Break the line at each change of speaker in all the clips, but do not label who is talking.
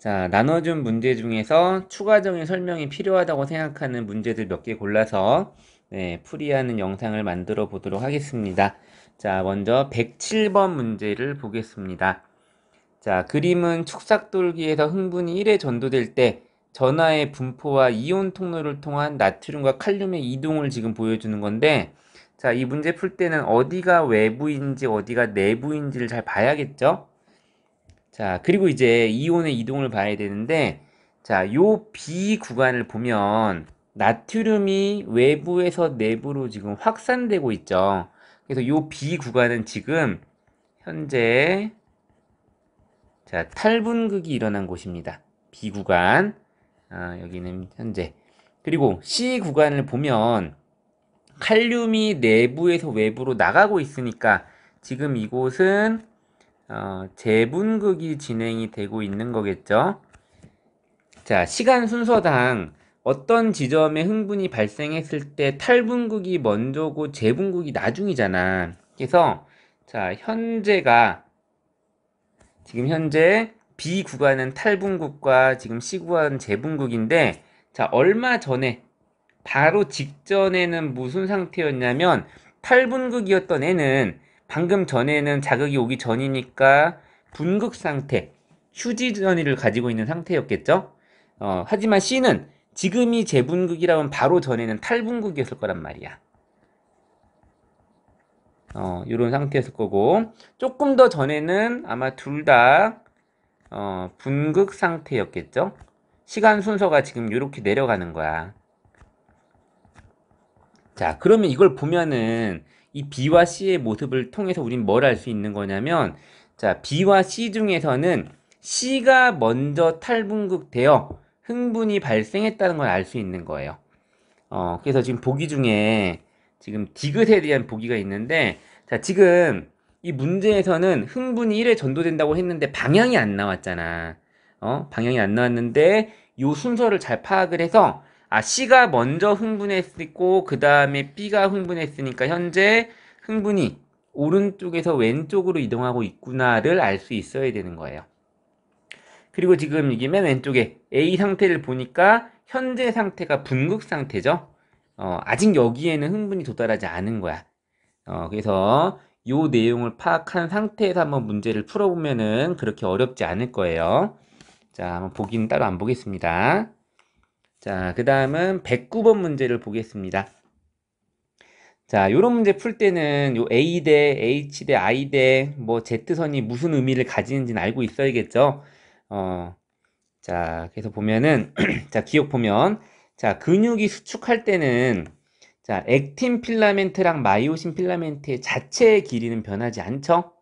자, 나눠준 문제 중에서 추가적인 설명이 필요하다고 생각하는 문제들 몇 개 골라서 풀이하는 영상을 만들어 보도록 하겠습니다. 자, 먼저 107번 문제를 보겠습니다. 자, 그림은 축삭돌기에서 흥분이 1에 전도될 때 전하의 분포와 이온 통로를 통한 나트륨과 칼륨의 이동을 지금 보여주는 건데, 자, 이 문제 풀 때는 어디가 외부인지 어디가 내부인지를 잘 봐야겠죠? 자, 그리고 이제 이온의 이동을 봐야 되는데, 자, 요 B 구간을 보면 나트륨이 외부에서 내부로 지금 확산되고 있죠. 그래서 요 B 구간은 지금 현재 자, 탈분극이 일어난 곳입니다. B 구간. 여기는 현재. 그리고 C 구간을 보면 칼륨이 내부에서 외부로 나가고 있으니까 지금 이곳은 재분극이 진행이 되고 있는 거겠죠. 자, 시간 순서당 어떤 지점에 흥분이 발생했을 때 탈분극이 먼저고 재분극이 나중이잖아. 그래서 자, 지금 현재 B 구간은 탈분극과 지금 C 구간은 재분극인데, 자, 얼마 전에 바로 직전에는 무슨 상태였냐면 탈분극이었던 애는 방금 전에는 자극이 오기 전이니까 분극 상태, 휴지 전이를 가지고 있는 상태였겠죠. 하지만 C는 지금이 재분극이라면 바로 전에는 탈분극이었을 거란 말이야. 이런 상태였을 거고, 조금 더 전에는 아마 둘 다 분극 상태였겠죠. 시간 순서가 지금 이렇게 내려가는 거야. 자, 그러면 이걸 보면은 이 B와 C의 모습을 통해서 우린 뭘 알 수 있는 거냐면, 자, B와 C 중에서는 C가 먼저 탈분극되어 흥분이 발생했다는 걸 알 수 있는 거예요. 그래서 지금 보기 중에 지금 디귿에 대한 보기가 있는데, 자, 지금 이 문제에서는 흥분이 1에 전도된다고 했는데 방향이 안 나왔잖아. 방향이 안 나왔는데 요 순서를 잘 파악을 해서 C가 먼저 흥분했고 그 다음에 B가 흥분했으니까 현재 흥분이 오른쪽에서 왼쪽으로 이동하고 있구나를 알 수 있어야 되는 거예요. 그리고 지금 이게 맨 왼쪽에 A 상태를 보니까 현재 상태가 분극 상태죠. 아직 여기에는 흥분이 도달하지 않은 거야. 그래서 요 내용을 파악한 상태에서 한번 문제를 풀어보면은 그렇게 어렵지 않을 거예요. 자, 한번 보기는 따로 안 보겠습니다. 자, 그 다음은 109번 문제를 보겠습니다. 자, 요런 문제 풀 때는 요 A 대 H 대 I 대 뭐 Z선이 무슨 의미를 가지는지는 알고 있어야겠죠. 자, 그래서 보면은 자, 기억 보면 자, 근육이 수축할 때는 자, 액틴 필라멘트랑 마이오신 필라멘트의 자체의 길이는 변하지 않죠.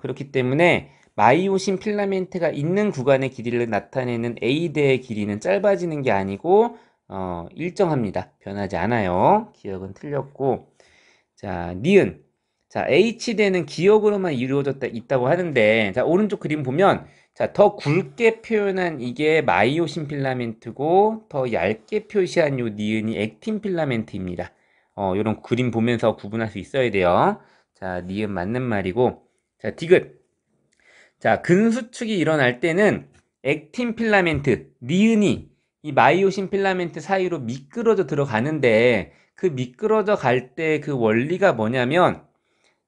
그렇기 때문에 마이오신 필라멘트가 있는 구간의 길이를 나타내는 A대의 길이는 짧아지는 게 아니고 일정합니다. 변하지 않아요. 기억은 틀렸고, 자, 니은. 자, H대는 기억으로만 이루어졌다 있다고 하는데, 자, 오른쪽 그림 보면 자, 더 굵게 표현한 이게 마이오신 필라멘트고 더 얇게 표시한 요 니은이 액틴 필라멘트입니다. 요런 그림 보면서 구분할 수 있어야 돼요. 자, 니은 맞는 말이고, 자, 디귿. 자, 근수축이 일어날 때는 액틴 필라멘트, 니은이 이 마이오신 필라멘트 사이로 미끄러져 들어가는데 그 미끄러져 갈 때 그 원리가 뭐냐면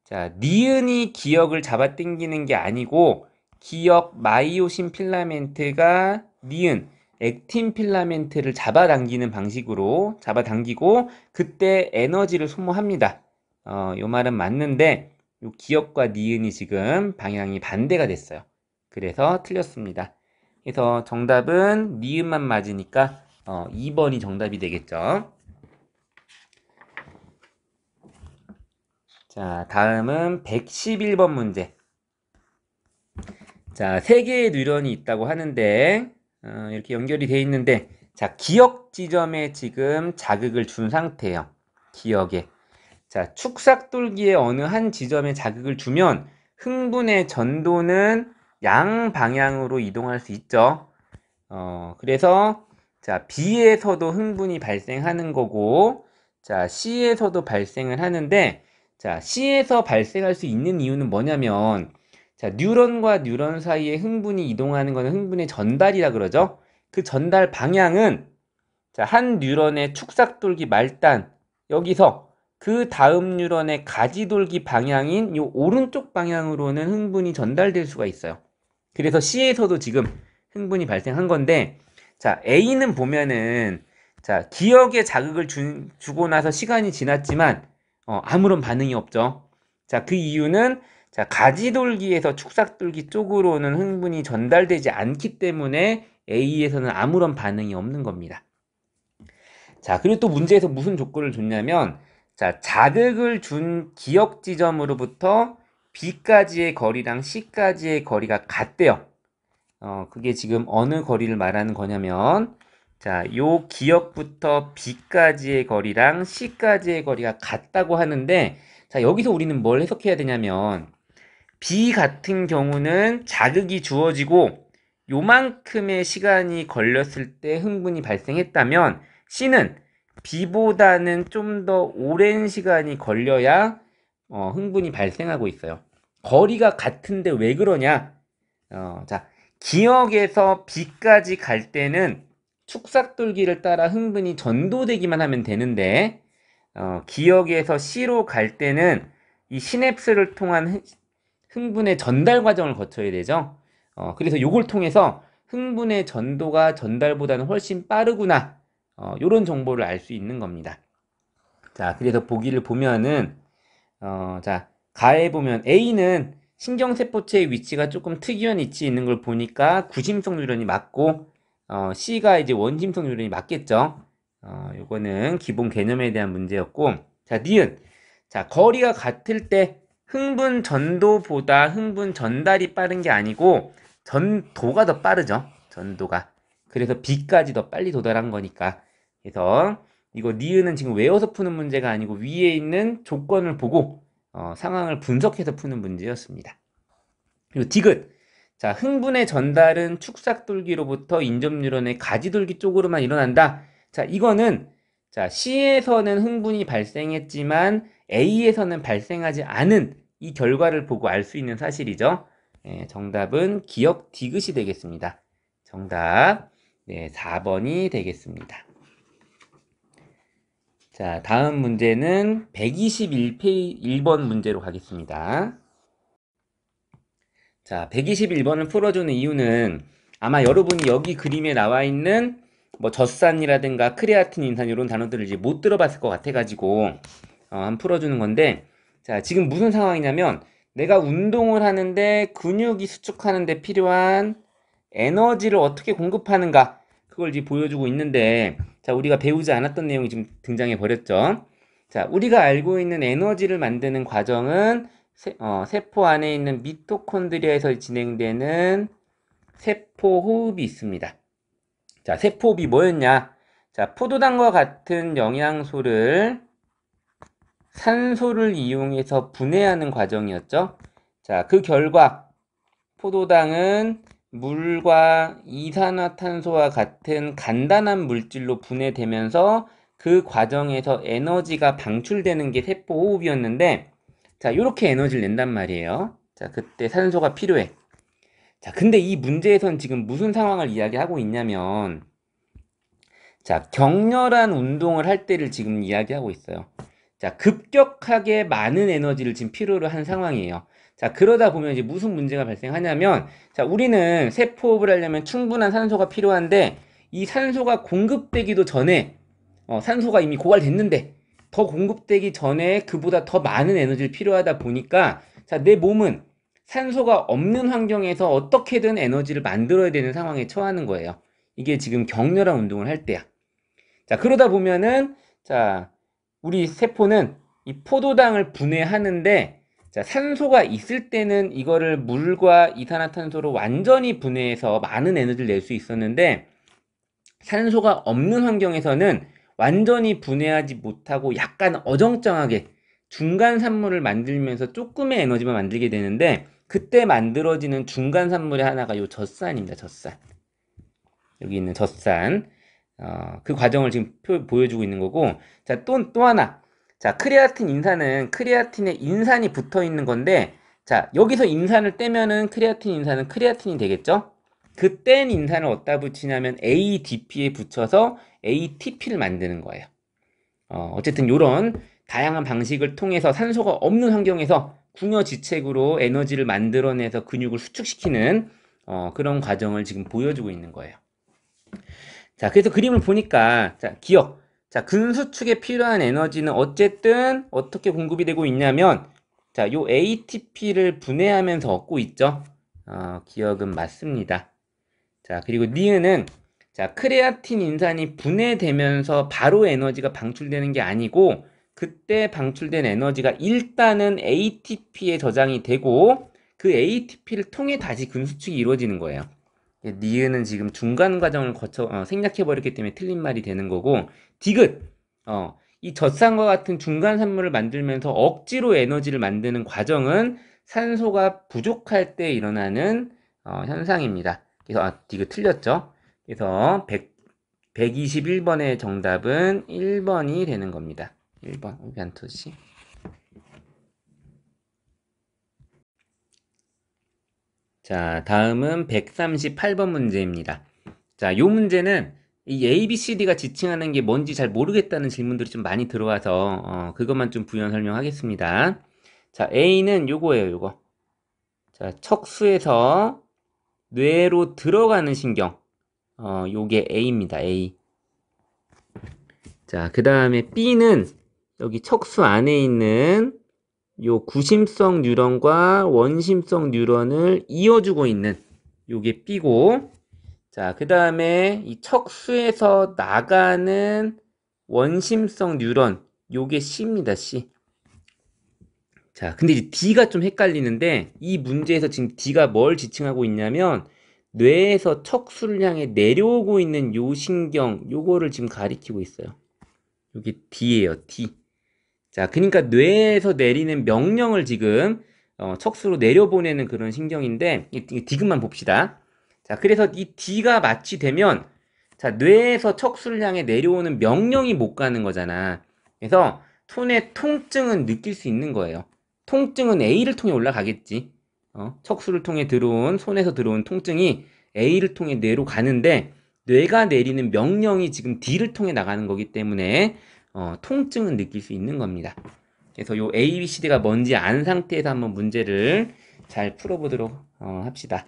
자, 니은이 기억을 잡아당기는 게 아니고 기억 마이오신 필라멘트가 니은 액틴 필라멘트를 잡아당기는 방식으로 잡아당기고 그때 에너지를 소모합니다. 요 말은 맞는데 요 기억과 니은이 지금 방향이 반대가 됐어요. 그래서 틀렸습니다. 그래서 정답은 니은만 맞으니까 2번이 정답이 되겠죠. 자, 다음은 111번 문제. 자, 세 개의 뉴런이 있다고 하는데 이렇게 연결이 돼 있는데 자, 기억 지점에 지금 자극을 준 상태예요. 기억에. 자, 축삭돌기의 어느 한 지점에 자극을 주면 흥분의 전도는 양방향으로 이동할 수 있죠. 그래서 자, B에서도 흥분이 발생하는 거고 자, C에서도 발생을 하는데 자, C에서 발생할 수 있는 이유는 뭐냐면 자, 뉴런과 뉴런 사이에 흥분이 이동하는 것은 흥분의 전달이라 그러죠. 그 전달 방향은 자, 한 뉴런의 축삭돌기 말단 여기서 그 다음 뉴런의 가지돌기 방향인 요 오른쪽 방향으로는 흥분이 전달될 수가 있어요. 그래서 C에서도 지금 흥분이 발생한 건데, 자, A는 보면은 자, 기억에 자극을 주고 나서 시간이 지났지만 아무런 반응이 없죠. 자, 그 이유는 자, 가지돌기에서 축삭돌기 쪽으로는 흥분이 전달되지 않기 때문에 A에서는 아무런 반응이 없는 겁니다. 자, 그리고 또 문제에서 무슨 조건을 줬냐면, 자, 자극을 준 기억 지점으로부터 B까지의 거리랑 C까지의 거리가 같대요. 그게 지금 어느 거리를 말하는 거냐면, 자, 요 기억부터 B까지의 거리랑 C까지의 거리가 같다고 하는데, 자, 여기서 우리는 뭘 해석해야 되냐면, B 같은 경우는 자극이 주어지고 요만큼의 시간이 걸렸을 때 흥분이 발생했다면 C는 B보다는 좀 더 오랜 시간이 걸려야 흥분이 발생하고 있어요. 거리가 같은데 왜 그러냐? 자, 기억에서 B까지 갈 때는 축삭돌기를 따라 흥분이 전도되기만 하면 되는데 기억에서 C로 갈 때는 이 시냅스를 통한 흥분의 전달 과정을 거쳐야 되죠. 그래서 요걸 통해서 흥분의 전도가 전달보다는 훨씬 빠르구나. 요런 정보를 알 수 있는 겁니다. 자, 그래서 보기를 보면은, 자, 가에 보면 A는 신경세포체의 위치가 조금 특이한 위치에 있는 걸 보니까 구심성 뉴런이 맞고, C가 이제 원심성 뉴런이 맞겠죠. 요거는 기본 개념에 대한 문제였고, 자, 니은. 자, 거리가 같을 때 흥분 전도보다 흥분 전달이 빠른 게 아니고 전도가 더 빠르죠. 전도가. 그래서 B까지 더 빨리 도달한 거니까. 그래서 이거 니은은 지금 외워서 푸는 문제가 아니고 위에 있는 조건을 보고 상황을 분석해서 푸는 문제였습니다. 그리고 디귿. 자, 흥분의 전달은 축삭돌기로부터 인접뉴런의 가지돌기 쪽으로만 일어난다. 자, 이거는 자, C에서는 흥분이 발생했지만 A에서는 발생하지 않은 이 결과를 보고 알 수 있는 사실이죠. 정답은 기억 디귿이 되겠습니다. 정답 4번이 되겠습니다. 자, 다음 문제는 121번 문제로 가겠습니다. 자, 121번을 풀어주는 이유는 아마 여러분이 여기 그림에 나와 있는 뭐 젖산이라든가 크레아틴, 인산 이런 단어들을 이제 못 들어봤을 것 같아가지고 한번 풀어주는 건데, 자, 지금 무슨 상황이냐면 내가 운동을 하는데 근육이 수축하는 데 필요한 에너지를 어떻게 공급하는가, 그걸 이제 보여주고 있는데, 자, 우리가 배우지 않았던 내용이 지금 등장해 버렸죠. 자, 우리가 알고 있는 에너지를 만드는 과정은 세포 안에 있는 미토콘드리아에서 진행되는 세포 호흡이 있습니다. 자, 세포 호흡이 뭐였냐? 자, 포도당과 같은 영양소를 산소를 이용해서 분해하는 과정이었죠. 자, 그 결과 포도당은 물과 이산화탄소와 같은 간단한 물질로 분해되면서 그 과정에서 에너지가 방출되는 게 세포 호흡이었는데, 자, 이렇게 에너지를 낸단 말이에요. 자, 그때 산소가 필요해. 자, 근데 이 문제에선 지금 무슨 상황을 이야기하고 있냐면, 자, 격렬한 운동을 할 때를 지금 이야기하고 있어요. 자, 급격하게 많은 에너지를 지금 필요로 한 상황이에요. 자, 그러다 보면 이제 무슨 문제가 발생하냐면, 자, 우리는 세포호흡을 하려면 충분한 산소가 필요한데, 이 산소가 공급되기도 전에, 산소가 이미 고갈됐는데, 더 공급되기 전에 그보다 더 많은 에너지를 필요하다 보니까, 자, 내 몸은 산소가 없는 환경에서 어떻게든 에너지를 만들어야 되는 상황에 처하는 거예요. 이게 지금 격렬한 운동을 할 때야. 자, 그러다 보면은, 자, 우리 세포는 이 포도당을 분해하는데, 자, 산소가 있을 때는 이거를 물과 이산화탄소로 완전히 분해해서 많은 에너지를 낼 수 있었는데, 산소가 없는 환경에서는 완전히 분해하지 못하고 약간 어정쩡하게 중간 산물을 만들면서 조금의 에너지만 만들게 되는데, 그때 만들어지는 중간 산물의 하나가 요 젖산입니다. 젖산. 여기 있는 젖산. 그 과정을 지금 보여주고 있는 거고, 자, 또 하나. 자, 크레아틴 인산은 크레아틴에 인산이 붙어 있는 건데, 자, 여기서 인산을 떼면은 크레아틴 인산은 크레아틴이 되겠죠? 그 뗀 인산을 어디다 붙이냐면 ADP에 붙여서 ATP를 만드는 거예요. 어쨌든 이런 다양한 방식을 통해서 산소가 없는 환경에서 궁여지책으로 에너지를 만들어내서 근육을 수축시키는 그런 과정을 지금 보여주고 있는 거예요. 자, 그래서 그림을 보니까 자, 기억. 자, 근수축에 필요한 에너지는 어쨌든 어떻게 공급이 되고 있냐면 자, 요 ATP를 분해하면서 얻고 있죠. 기억은 맞습니다. 자, 그리고 니은은 자, 크레아틴 인산이 분해되면서 바로 에너지가 방출되는 게 아니고 그때 방출된 에너지가 일단은 ATP에 저장이 되고 그 ATP를 통해 다시 근수축이 이루어지는 거예요. 니은은 지금 중간 과정을 거쳐 생략해 버렸기 때문에 틀린 말이 되는 거고 디귿 이 젖산과 같은 중간 산물을 만들면서 억지로 에너지를 만드는 과정은 산소가 부족할 때 일어나는 현상입니다. 그래서 디귿 틀렸죠. 그래서 121번의 정답은 1번이 되는 겁니다. 1번 우간토시. 자, 다음은 138번 문제입니다. 자, 요 문제는 이 A, B, C, D가 지칭하는 게 뭔지 잘 모르겠다는 질문들이 좀 많이 들어와서 그것만 좀 부연 설명하겠습니다. 자, A는 요거예요, 요거. 자, 척수에서 뇌로 들어가는 신경. 요게 A입니다, A. 자, 그 다음에 B는 여기 척수 안에 있는 요 구심성 뉴런과 원심성 뉴런을 이어주고 있는 요게 B고, 자, 그 다음에 이 척수에서 나가는 원심성 뉴런, 요게 C입니다, C. 자, 근데 이제 D가 좀 헷갈리는데, 이 문제에서 지금 D가 뭘 지칭하고 있냐면, 뇌에서 척수를 향해 내려오고 있는 요 신경, 요거를 지금 가리키고 있어요. 요게 D예요, D. 자, 그러니까 뇌에서 내리는 명령을 지금 척수로 내려보내는 그런 신경인데, 이 디귿만 봅시다. 자, 그래서 이 D가 마취되면 자, 뇌에서 척수를 향해 내려오는 명령이 못 가는 거잖아. 그래서 손의 통증은 느낄 수 있는 거예요. 통증은 A를 통해 올라가겠지. 척수를 통해 들어온, 손에서 들어온 통증이 A를 통해 뇌로 가는데 뇌가 내리는 명령이 지금 D를 통해 나가는 거기 때문에 통증은 느낄 수 있는 겁니다. 그래서 요 A, B, C, D가 뭔지 안 상태에서 한번 문제를 잘 풀어보도록 합시다.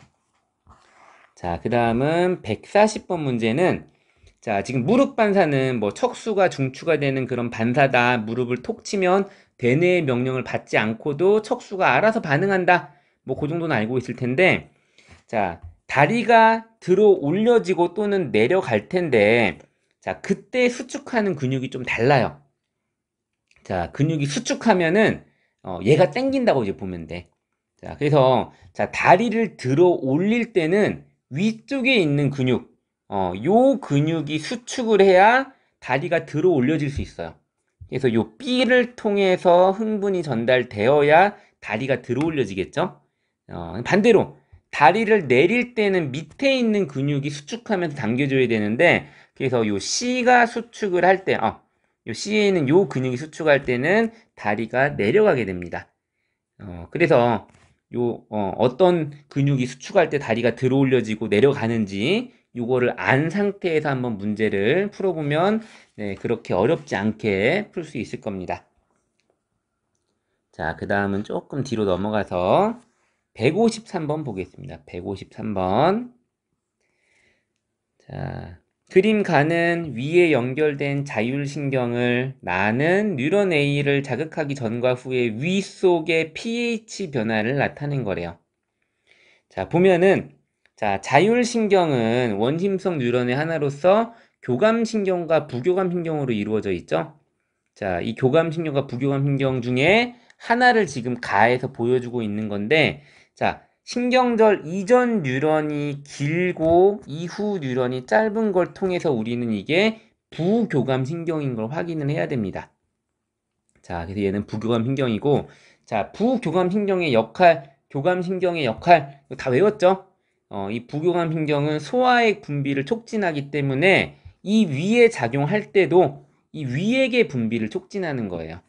자, 그 다음은 140번 문제는 자, 지금 무릎 반사는 뭐 척수가 중추가 되는 그런 반사다. 무릎을 톡 치면 대뇌의 명령을 받지 않고도 척수가 알아서 반응한다. 뭐 그 정도는 알고 있을 텐데 자, 다리가 들어 올려지고 또는 내려갈 텐데 자, 그때 수축하는 근육이 좀 달라요. 자, 근육이 수축하면은 얘가 땡긴다고 이제 보면 돼. 자, 그래서 자, 다리를 들어 올릴 때는 위쪽에 있는 근육, 요 근육이 수축을 해야 다리가 들어 올려질 수 있어요. 그래서 요 B를 통해서 흥분이 전달되어야 다리가 들어 올려지겠죠? 반대로 다리를 내릴 때는 밑에 있는 근육이 수축하면서 당겨줘야 되는데, 그래서 요 C가 수축을 할 때, 요 C에 있는 요 근육이 수축할 때는 다리가 내려가게 됩니다. 그래서 어떤 근육이 수축할 때 다리가 들어 올려지고 내려가는지 요거를 안 상태에서 한번 문제를 풀어보면 네, 그렇게 어렵지 않게 풀 수 있을 겁니다. 자, 그 다음은 조금 뒤로 넘어가서 153번 보겠습니다. 153번. 자, 그림 가는 위에 연결된 자율신경을 나는 뉴런 A를 자극하기 전과 후에 위 속의 pH 변화를 나타낸 거래요. 자, 보면은 자, 자율신경은 원심성 뉴런의 하나로서 교감신경과 부교감신경으로 이루어져 있죠. 자, 이 교감신경과 부교감신경 중에 하나를 지금 가해서 보여주고 있는 건데 자, 신경절 이전 뉴런이 길고 이후 뉴런이 짧은 걸 통해서 우리는 이게 부교감신경인 걸 확인을 해야 됩니다. 자, 그래서 얘는 부교감신경이고 자, 부교감신경의 역할, 교감신경의 역할 다 외웠죠? 이 부교감신경은 소화액 분비를 촉진하기 때문에 이 위에 작용할 때도 이 위액의 분비를 촉진하는 거예요.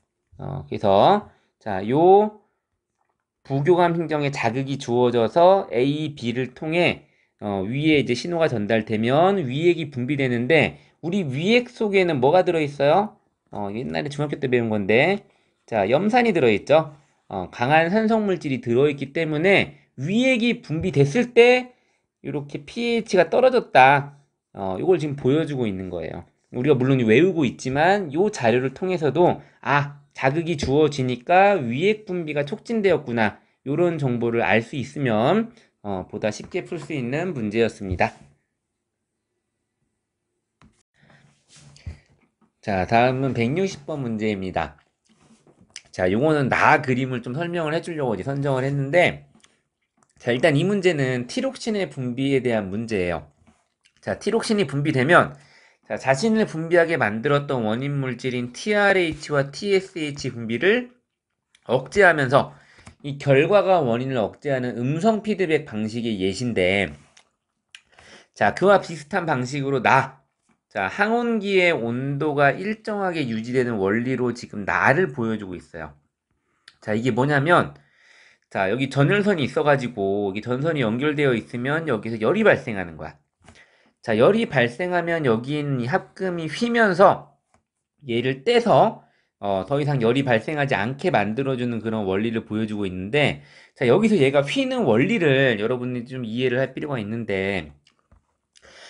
그래서 자, 요 부교감 신경에 자극이 주어져서 A, B를 통해 위에 이제 신호가 전달되면 위액이 분비되는데 우리 위액 속에는 뭐가 들어있어요? 옛날에 중학교 때 배운 건데 자, 염산이 들어있죠. 강한 산성 물질이 들어있기 때문에 위액이 분비됐을 때 이렇게 pH가 떨어졌다. 이걸 지금 보여주고 있는 거예요. 우리가 물론 외우고 있지만 이 자료를 통해서도 자극이 주어지니까 위액 분비가 촉진되었구나. 이런 정보를 알 수 있으면 보다 쉽게 풀 수 있는 문제였습니다. 자, 다음은 160번 문제입니다. 자, 요거는 나 그림을 좀 설명을 해주려고 이제 선정을 했는데, 자, 일단 이 문제는 티록신의 분비에 대한 문제예요. 자, 티록신이 분비되면, 자, 자신을 분비하게 만들었던 원인 물질인 TRH와 TSH 분비를 억제하면서 이 결과가 원인을 억제하는 음성 피드백 방식의 예시인데, 자, 그와 비슷한 방식으로 자, 항온기의 온도가 일정하게 유지되는 원리로 지금 나를 보여주고 있어요. 자, 이게 뭐냐면, 자, 여기 전열선이 있어가지고, 여기 전선이 연결되어 있으면 여기서 열이 발생하는 거야. 자, 열이 발생하면 여기 있는 이 합금이 휘면서 얘를 떼서, 더 이상 열이 발생하지 않게 만들어주는 그런 원리를 보여주고 있는데, 자, 여기서 얘가 휘는 원리를 여러분이 좀 이해를 할 필요가 있는데,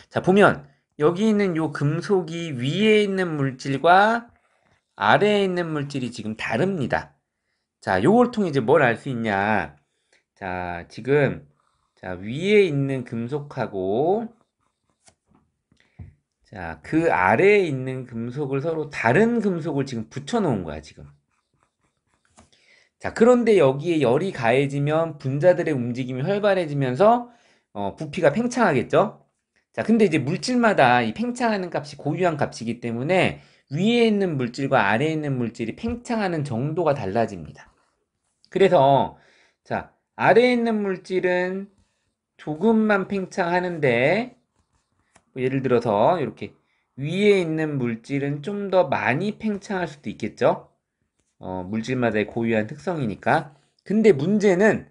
자, 보면, 여기 있는 요 금속이 위에 있는 물질과 아래에 있는 물질이 지금 다릅니다. 자, 요걸 통해 이제 뭘 알 수 있냐. 자, 지금, 자, 위에 있는 금속하고, 자, 그 아래에 있는 금속을 서로 다른 금속을 지금 붙여 놓은 거야, 지금. 자, 그런데 여기에 열이 가해지면 분자들의 움직임이 활발해지면서, 부피가 팽창하겠죠? 자, 근데 이제 물질마다 이 팽창하는 값이 고유한 값이기 때문에 위에 있는 물질과 아래에 있는 물질이 팽창하는 정도가 달라집니다. 그래서, 자, 아래에 있는 물질은 조금만 팽창하는데, 예를 들어서 이렇게 위에 있는 물질은 좀 더 많이 팽창할 수도 있겠죠? 물질마다의 고유한 특성이니까. 근데 문제는,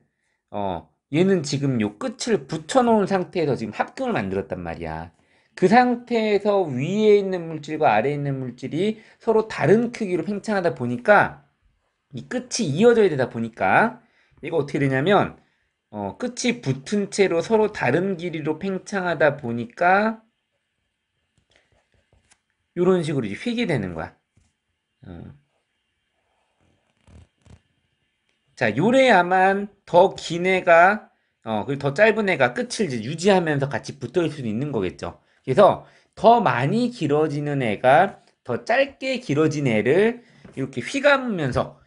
얘는 지금 요 끝을 붙여놓은 상태에서 지금 합금을 만들었단 말이야. 그 상태에서 위에 있는 물질과 아래에 있는 물질이 서로 다른 크기로 팽창하다 보니까 이 끝이 이어져야 되다 보니까 이거 어떻게 되냐면 끝이 붙은 채로 서로 다른 길이로 팽창하다 보니까 이런 식으로 이제 휘게 되는 거야. 자, 요래야만 더 긴 애가, 그리고 더 짧은 애가 끝을 이제 유지하면서 같이 붙어 있을 수도 있는 거겠죠. 그래서 더 많이 길어지는 애가 더 짧게 길어진 애를 이렇게 휘감으면서,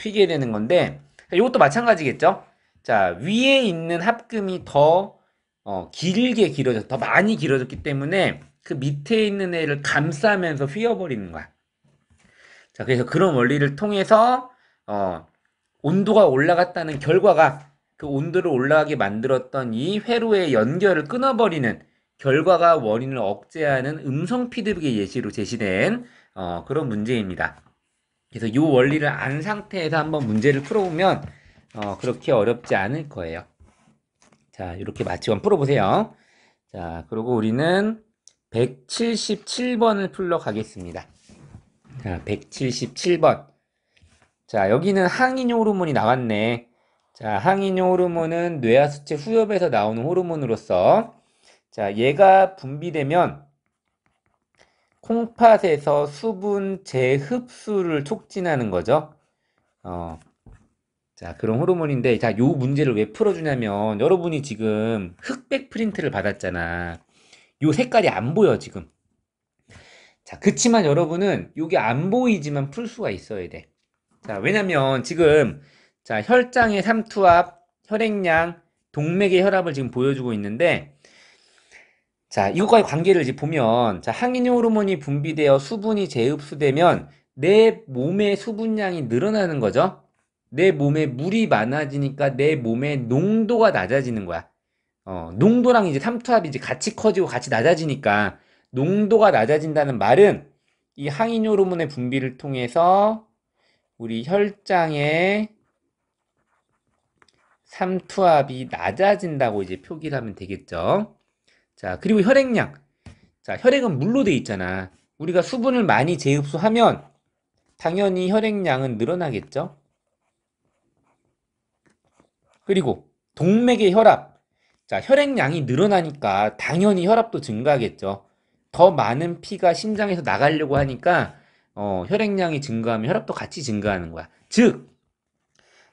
휘게 되는 건데, 이것도 마찬가지겠죠. 자, 위에 있는 합금이 더, 길게 길어져서, 더 많이 길어졌기 때문에 그 밑에 있는 애를 감싸면서 휘어버리는 거야. 자, 그래서 그런 원리를 통해서, 온도가 올라갔다는 결과가 그 온도를 올라가게 만들었던 이 회로의 연결을 끊어버리는 결과가 원인을 억제하는 음성 피드백의 예시로 제시된 그런 문제입니다. 그래서 이 원리를 안 상태에서 한번 문제를 풀어보면 그렇게 어렵지 않을 거예요. 자, 이렇게 맞추고 한번 풀어보세요. 자, 그리고 우리는 177번을 풀러 가겠습니다. 자, 177번. 자, 여기는 항이뇨 호르몬이 나왔네. 자, 항이뇨 호르몬은 뇌하수체 후엽에서 나오는 호르몬으로서, 자, 얘가 분비되면 콩팥에서 수분 재흡수를 촉진하는 거죠. 자, 그런 호르몬인데, 자, 요 문제를 왜 풀어주냐면, 여러분이 지금 흑백 프린트를 받았잖아. 요 색깔이 안 보여, 지금. 자, 그치만 여러분은 요게 안 보이지만 풀 수가 있어야 돼. 자, 왜냐면 지금 자, 혈장의 삼투압, 혈액량, 동맥의 혈압을 지금 보여주고 있는데 자, 이것과의 관계를 이제 보면 자, 항이뇨 호르몬이 분비되어 수분이 재흡수되면 내 몸의 수분량이 늘어나는 거죠. 내 몸에 물이 많아지니까 내 몸의 농도가 낮아지는 거야. 농도랑 이제 삼투압이 이제 같이 커지고 같이 낮아지니까 농도가 낮아진다는 말은 이 항이뇨 호르몬의 분비를 통해서 우리 혈장의 삼투압이 낮아진다고 이제 표기를 하면 되겠죠. 자, 그리고 혈액량. 자, 혈액은 물로 돼 있잖아. 우리가 수분을 많이 재흡수하면 당연히 혈액량은 늘어나겠죠. 그리고 동맥의 혈압. 자, 혈액량이 늘어나니까 당연히 혈압도 증가하겠죠. 더 많은 피가 심장에서 나가려고 하니까 혈액량이 증가하면 혈압도 같이 증가하는 거야. 즉,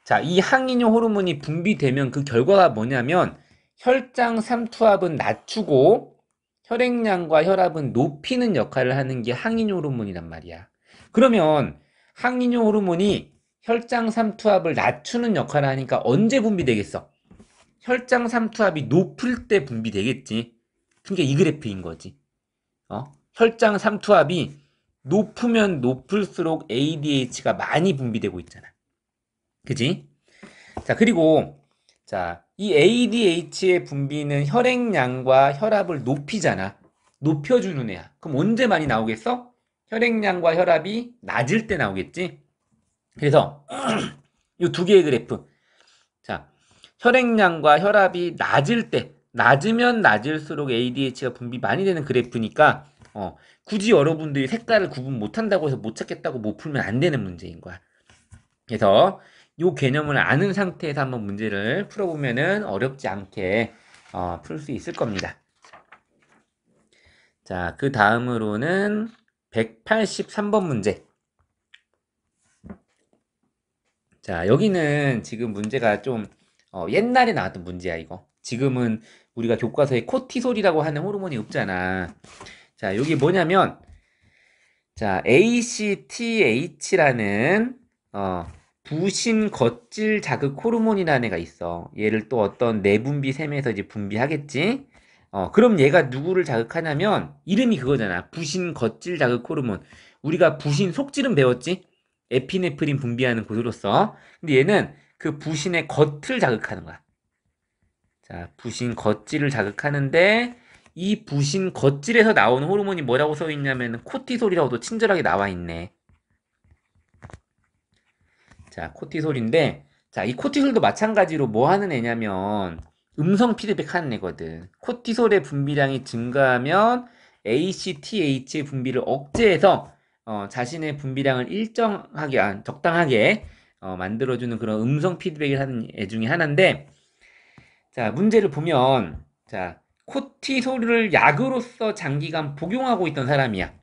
자, 이 항이뇨 호르몬이 분비되면 그 결과가 뭐냐면 혈장 삼투압은 낮추고 혈액량과 혈압은 높이는 역할을 하는 게 항이뇨 호르몬이란 말이야. 그러면 항이뇨 호르몬이 혈장 삼투압을 낮추는 역할을 하니까 언제 분비되겠어? 혈장 삼투압이 높을 때 분비되겠지. 그러니까 이 그래프인 거지. 혈장 삼투압이 높으면 높을수록 ADH가 많이 분비되고 있잖아. 그지? 자, 그리고 자, 이 ADH의 분비는 혈액량과 혈압을 높이잖아. 높여주는 애야. 그럼 언제 많이 나오겠어? 혈액량과 혈압이 낮을 때 나오겠지? 그래서 이 두 개의 그래프. 자, 혈액량과 혈압이 낮을 때, 낮으면 낮을수록 ADH가 분비 많이 되는 그래프니까 굳이 여러분들이 색깔을 구분 못한다고 해서 못 찾겠다고 못 풀면 안 되는 문제인 거야. 그래서 이 개념을 아는 상태에서 한번 문제를 풀어보면은 어렵지 않게 풀 수 있을 겁니다. 자, 그 다음으로는 183번 문제. 자, 여기는 지금 문제가 좀 옛날에 나왔던 문제야, 이거. 지금은 우리가 교과서에 코티솔이라고 하는 호르몬이 없잖아. 자, 여기 뭐냐면, 자, ACTH라는 부신 겉질 자극 호르몬이라는 애가 있어. 얘를 또 어떤 내분비 샘에서 이제 분비하겠지. 그럼 얘가 누구를 자극하냐면 이름이 그거잖아. 부신 겉질 자극 호르몬. 우리가 부신 속질은 배웠지? 에피네프린 분비하는 곳으로서. 근데 얘는 그 부신의 겉을 자극하는 거야. 자, 부신 겉질을 자극하는데 이 부신 겉질에서 나오는 호르몬이 뭐라고 써 있냐면 코티솔이라고도 친절하게 나와 있네. 자, 코티솔인데, 자, 이 코티솔도 마찬가지로 뭐 하는 애냐면, 음성 피드백 하는 애거든. 코티솔의 분비량이 증가하면 ACTH의 분비를 억제해서, 자신의 분비량을 일정하게, 적당하게, 만들어주는 그런 음성 피드백을 하는 애 중에 하나인데, 자, 문제를 보면, 자, 코티솔을 약으로서 장기간 복용하고 있던 사람이야.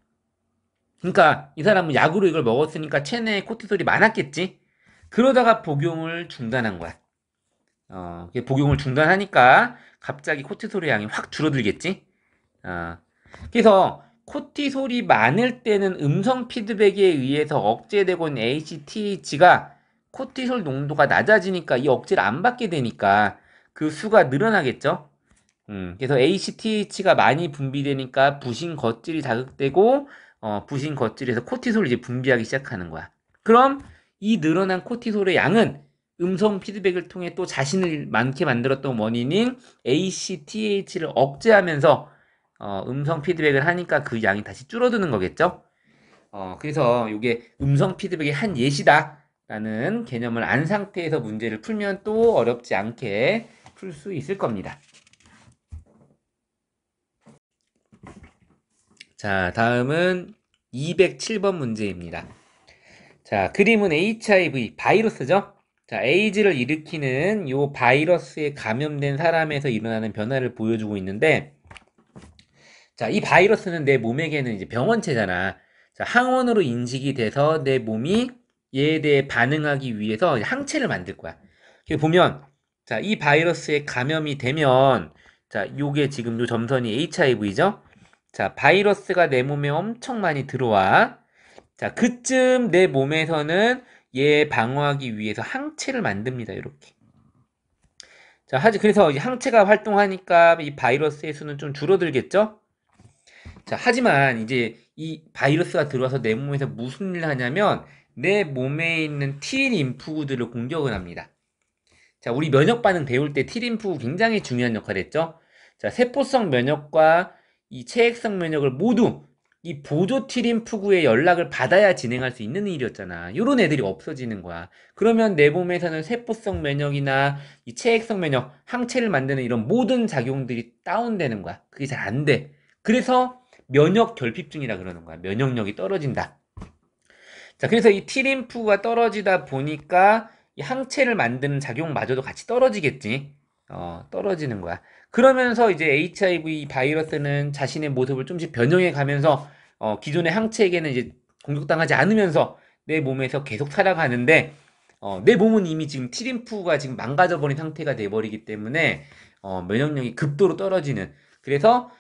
그러니까 이 사람은 약으로 이걸 먹었으니까 체내에 코티솔이 많았겠지? 그러다가 복용을 중단한 거야. 복용을 중단하니까 갑자기 코티솔의 양이 확 줄어들겠지? 그래서 코티솔이 많을 때는 음성 피드백에 의해서 억제되고 있는 ACTH가 코티솔 농도가 낮아지니까 이 억제를 안 받게 되니까 그 수가 늘어나겠죠? 그래서 ACTH가 많이 분비되니까 부신 겉질이 자극되고 부신 겉질에서 코티솔을 이제 분비하기 시작하는 거야. 그럼 이 늘어난 코티솔의 양은 음성 피드백을 통해 또 자신을 많게 만들었던 원인인 ACTH를 억제하면서 음성 피드백을 하니까 그 양이 다시 줄어드는 거겠죠? 그래서 이게 음성 피드백의 한 예시다라는 개념을 안 상태에서 문제를 풀면 또 어렵지 않게 풀 수 있을 겁니다. 자, 다음은 207번 문제입니다. 자, 그림은 HIV, 바이러스죠? 자, 에이즈를 일으키는 이 바이러스에 감염된 사람에서 일어나는 변화를 보여주고 있는데, 자, 이 바이러스는 내 몸에게는 이제 병원체잖아. 자, 항원으로 인식이 돼서 내 몸이 얘에 대해 반응하기 위해서 항체를 만들 거야. 여기 보면, 자, 이 바이러스에 감염이 되면, 자, 요게 지금 요 점선이 HIV죠? 자, 바이러스가 내 몸에 엄청 많이 들어와. 자, 그쯤 내 몸에서는 얘 방어하기 위해서 항체를 만듭니다. 이렇게. 자, 그래서 이 항체가 활동하니까 이 바이러스의 수는 좀 줄어들겠죠? 자, 하지만 이제 이 바이러스가 들어와서 내 몸에서 무슨 일을 하냐면 내 몸에 있는 T림프구들을 공격을 합니다. 자, 우리 면역 반응 배울 때 T림프구 굉장히 중요한 역할을 했죠? 자, 세포성 면역과 이 체액성 면역을 모두 이 보조 T림프구의 연락을 받아야 진행할 수 있는 일이었잖아. 요런 애들이 없어지는 거야. 그러면 내 몸에서는 세포성 면역이나 이 체액성 면역, 항체를 만드는 이런 모든 작용들이 다운되는 거야. 그게 잘 안 돼. 그래서 면역 결핍증이라 그러는 거야. 면역력이 떨어진다. 자, 그래서 이 T림프가 떨어지다 보니까 이 항체를 만드는 작용마저도 같이 떨어지겠지. 떨어지는 거야. 그러면서 이제 HIV 바이러스는 자신의 모습을 좀씩 변형해 가면서 기존의 항체에게는 이제 공격당하지 않으면서 내 몸에서 계속 살아가는데 내 몸은 이미 지금 T림프가 지금 망가져 버린 상태가 돼 버리기 때문에 면역력이 급도로 떨어지는, 그래서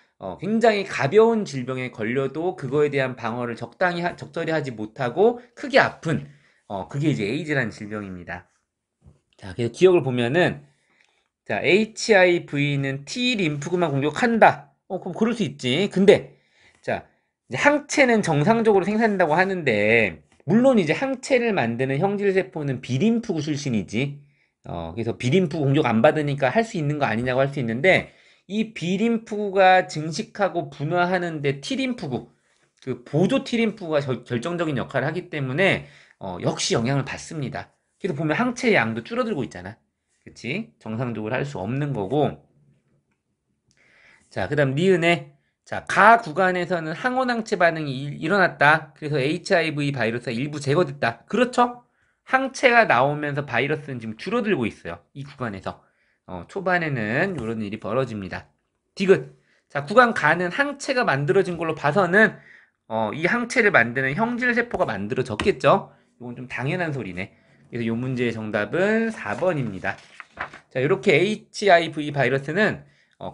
굉장히 가벼운 질병에 걸려도 그거에 대한 방어를 적절히 하지 못하고 크게 아픈 그게 이제 에이즈라는 질병입니다. 자, 그래서 기억을 보면은 자, HIV는 T 림프구만 공격한다. 그럼 그럴 수 있지. 근데 자, 이제 항체는 정상적으로 생산된다고 하는데 물론 이제 항체를 만드는 형질 세포는 B림프구 출신이지. 그래서 B림프구 공격 안 받으니까 할 수 있는 거 아니냐고 할 수 있는데 이 B림프구가 증식하고 분화하는데 T림프구, 그 보조 T림프구가 결정적인 역할을 하기 때문에 역시 영향을 받습니다. 그래서 보면 항체의 양도 줄어들고 있잖아. 그치? 정상적으로 할 수 없는 거고. 자, 그 다음 니은에 자, 가 구간에서는 항원항체 반응이 일어났다. 그래서 HIV 바이러스가 일부 제거됐다. 그렇죠? 항체가 나오면서 바이러스는 지금 줄어들고 있어요. 이 구간에서. 초반에는 이런 일이 벌어집니다. 디귿. 자, 구간 가는 항체가 만들어진 걸로 봐서는 이 항체를 만드는 형질세포가 만들어졌겠죠? 이건 좀 당연한 소리네. 그래서 이 문제의 정답은 4번입니다. 자, 이렇게 HIV 바이러스는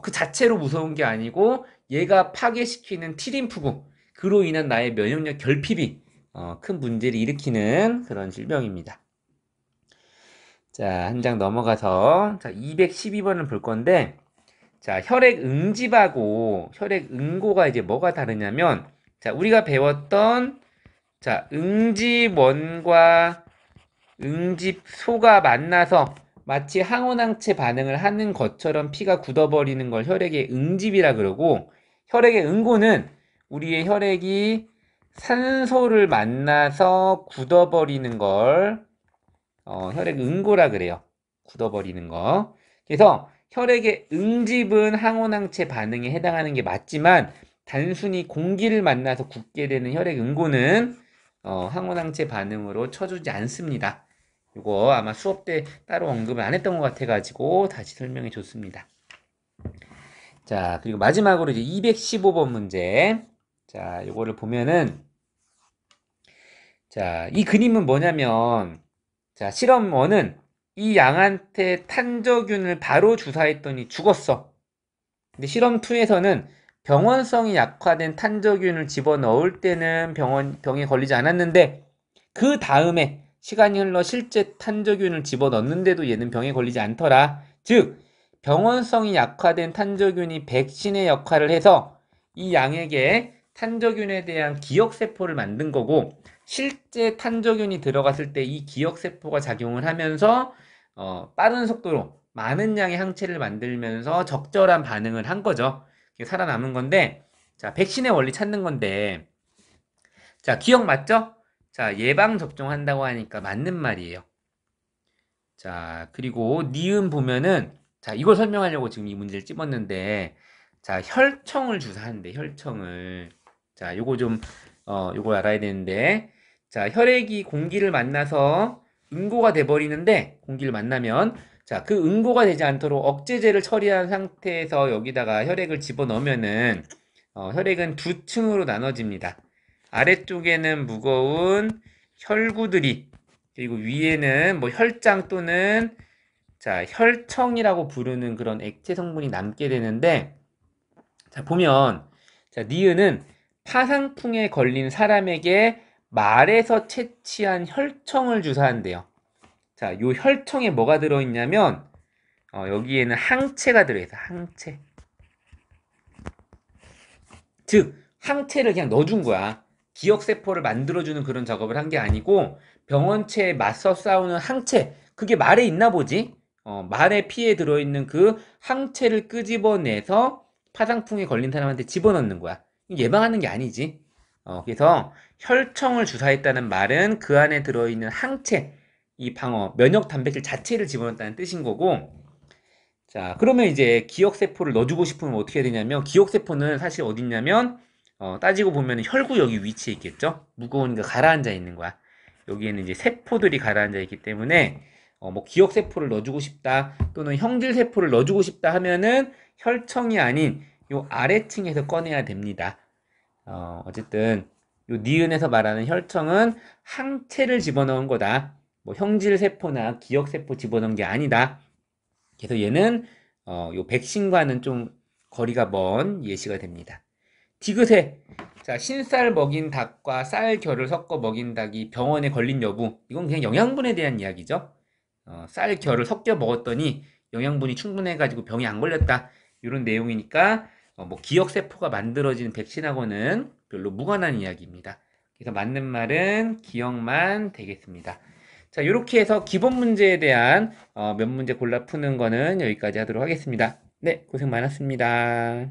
그 자체로 무서운 게 아니고 얘가 파괴시키는 T림프구, 그로 인한 나의 면역력 결핍이 큰 문제를 일으키는 그런 질병입니다. 자, 한 장 넘어가서 자, 212번을 볼 건데, 자, 혈액 응집하고 혈액 응고가 이제 뭐가 다르냐면, 자, 우리가 배웠던 자, 응집원과 응집소가 만나서 마치 항원항체 반응을 하는 것처럼 피가 굳어버리는 걸 혈액의 응집이라 그러고, 혈액의 응고는 우리의 혈액이 산소를 만나서 굳어버리는 걸 혈액 응고라 그래요. 굳어버리는 거. 그래서 혈액의 응집은 항원항체 반응에 해당하는 게 맞지만 단순히 공기를 만나서 굳게 되는 혈액 응고는 항원항체 반응으로 쳐주지 않습니다. 이거 아마 수업 때 따로 언급을 안 했던 것 같아가지고 다시 설명해 줬습니다. 자, 그리고 마지막으로 이제 215번 문제. 자, 요거를 보면은 자, 이 그림은 뭐냐면 자, 실험 1은 이 양한테 탄저균을 바로 주사했더니 죽었어. 근데 실험 2에서는 병원성이 약화된 탄저균을 집어넣을 때는 병에 걸리지 않았는데 그 다음에 시간이 흘러 실제 탄저균을 집어넣는데도 얘는 병에 걸리지 않더라. 즉, 병원성이 약화된 탄저균이 백신의 역할을 해서 이 양에게 탄저균에 대한 기억세포를 만든 거고, 실제 탄저균이 들어갔을 때 이 기억세포가 작용을 하면서 빠른 속도로 많은 양의 항체를 만들면서 적절한 반응을 한 거죠. 살아남은 건데, 자, 백신의 원리 찾는 건데, 자, 기억 맞죠? 자, 예방접종한다고 하니까 맞는 말이에요. 자, 그리고 니은 보면은, 자, 이걸 설명하려고 지금 이 문제를 찝었는데, 자, 혈청을 주사한대, 혈청을. 자, 요거 알아야 되는데, 자, 혈액이 공기를 만나서 응고가 돼버리는데, 공기를 만나면, 자, 그 응고가 되지 않도록 억제제를 처리한 상태에서 여기다가 혈액을 집어넣으면은, 혈액은 두 층으로 나눠집니다. 아래쪽에는 무거운 혈구들이, 그리고 위에는 뭐 혈장 또는 자, 혈청이라고 부르는 그런 액체 성분이 남게 되는데, 자, 보면, 자, 니은은 파상풍에 걸린 사람에게 말에서 채취한 혈청을 주사한대요. 자, 요 혈청에 뭐가 들어있냐면, 여기에는 항체가 들어있어요. 항체. 즉, 항체를 그냥 넣어준 거야. 기억세포를 만들어주는 그런 작업을 한 게 아니고, 병원체에 맞서 싸우는 항체, 그게 말에 있나 보지? 말에 피에 들어있는 그 항체를 끄집어내서 파상풍에 걸린 사람한테 집어넣는 거야. 예방하는 게 아니지. 그래서 혈청을 주사했다는 말은 그 안에 들어있는 항체, 이 방어, 면역 단백질 자체를 집어넣었다는 뜻인 거고, 자, 그러면 이제 기억세포를 넣어주고 싶으면 어떻게 해야 되냐면, 기억세포는 사실 어디 있냐면, 따지고 보면 혈구 여기 위치에 있겠죠? 무거운 거 가라앉아 있는 거야. 여기에는 이제 세포들이 가라앉아 있기 때문에, 뭐 기억세포를 넣어주고 싶다, 또는 형질세포를 넣어주고 싶다 하면은 혈청이 아닌 요 아래층에서 꺼내야 됩니다. 어쨌든 요 니은에서 말하는 혈청은 항체를 집어넣은 거다. 뭐 형질세포나 기억세포 집어넣은 게 아니다. 그래서 얘는 요 백신과는 좀 거리가 먼 예시가 됩니다. 디귿에 자, 신쌀 먹인 닭과 쌀 결을 섞어 먹인 닭이 병원에 걸린 여부. 이건 그냥 영양분에 대한 이야기죠. 쌀 결을 섞여 먹었더니 영양분이 충분해가지고 병이 안 걸렸다. 이런 내용이니까 뭐 기억세포가 만들어지는 백신하고는 별로 무관한 이야기입니다. 그래서 맞는 말은 기억만 되겠습니다. 자, 이렇게 해서 기본 문제에 대한 몇 문제 골라 푸는 거는 여기까지 하도록 하겠습니다. 네, 고생 많았습니다.